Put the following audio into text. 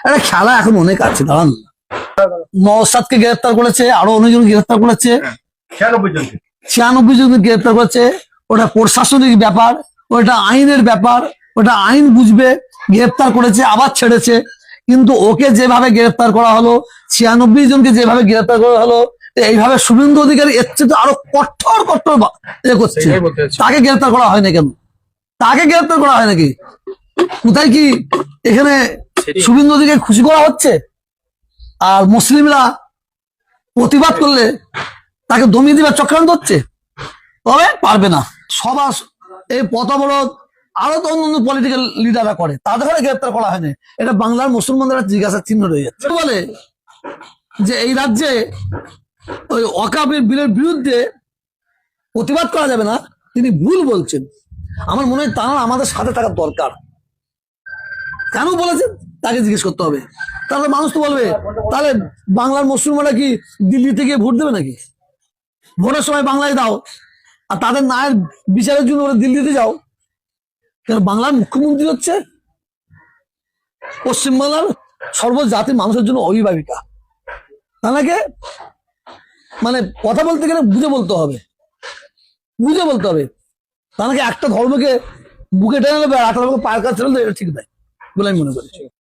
একটা খেলা এখন অনেক আছে, দাঁড়ান। নওশাদকে গ্রেফতার করেছে, আরো অনেকজন গ্রেফতার করেছে, 96 জনকে গ্রেফতার করেছে। ওটা প্রশাসনিক ব্যাপার, ওটা আইনের ব্যাপার, ওটা আইন বুঝবে। গ্রেফতার করেছে, আবার ছেড়েছে। কিন্তু ওকে যেভাবে গ্রেফতার করা হলো, 96 জনকে যেভাবে গ্রেফতার করা হলো, এইভাবে শুভেন্দু অধিকারী এর চেয়ে তো আরো কঠোর কঠোর করছে। তাকে গ্রেফতার করা হয় না কেন? তাকে গ্রেফতার করা হয় নাকি? কোথায় কি এখানে শুভেন্দু অধিকারী খুশি করা হচ্ছে? আর মুসলিমরা প্রতিবাদ করলে তাকে দমিয়ে দিবার চক্রান্ত হচ্ছে। তবে পারবে না। সবার এই পথ অবরোধ আরো তো অন্য পলিটিক্যাল লিডাররা করে, তাদের ঘরে গ্রেপ্তার করা হয়নি। এটা বাংলার মুসলমানদের জিজ্ঞাসা চিহ্ন রয়ে যাচ্ছে। বলে যে এই রাজ্যে ওই ওয়াকফের বিলের বিরুদ্ধে প্রতিবাদ করা যাবে না, তিনি ভুল বলছেন। আমার মনে হয় তারা আমাদের সাথে থাকার দরকার। কেন বলেছেন তাকে জিজ্ঞেস করতে হবে। তাহলে মানুষ তো বলবে, তাহলে বাংলার মুসলমানরা কি দিল্লিতে গিয়ে ভোট দেবে নাকি? ভোটের সময় বাংলায় দাও, আর তাদের ন্যায়ের বিচারের জন্য ওরা দিল্লিতে যাও। কেন? বাংলার মুখ্যমন্ত্রী হচ্ছে পশ্চিমবাংলার সর্বজাতির মানুষের জন্য অভিভাবিকা। তাকে মানে কথা বলতে গেলে বুঝে বলতে হবে, বুঝে বলতে হবে। তাকে একটা ধর্মকে বুকে টেনে নেবে আর একটা ধর্মকে পায়ের কাছে ছেড়ে দেবে, এটা ঠিক নয় বলে আমি মনে করি।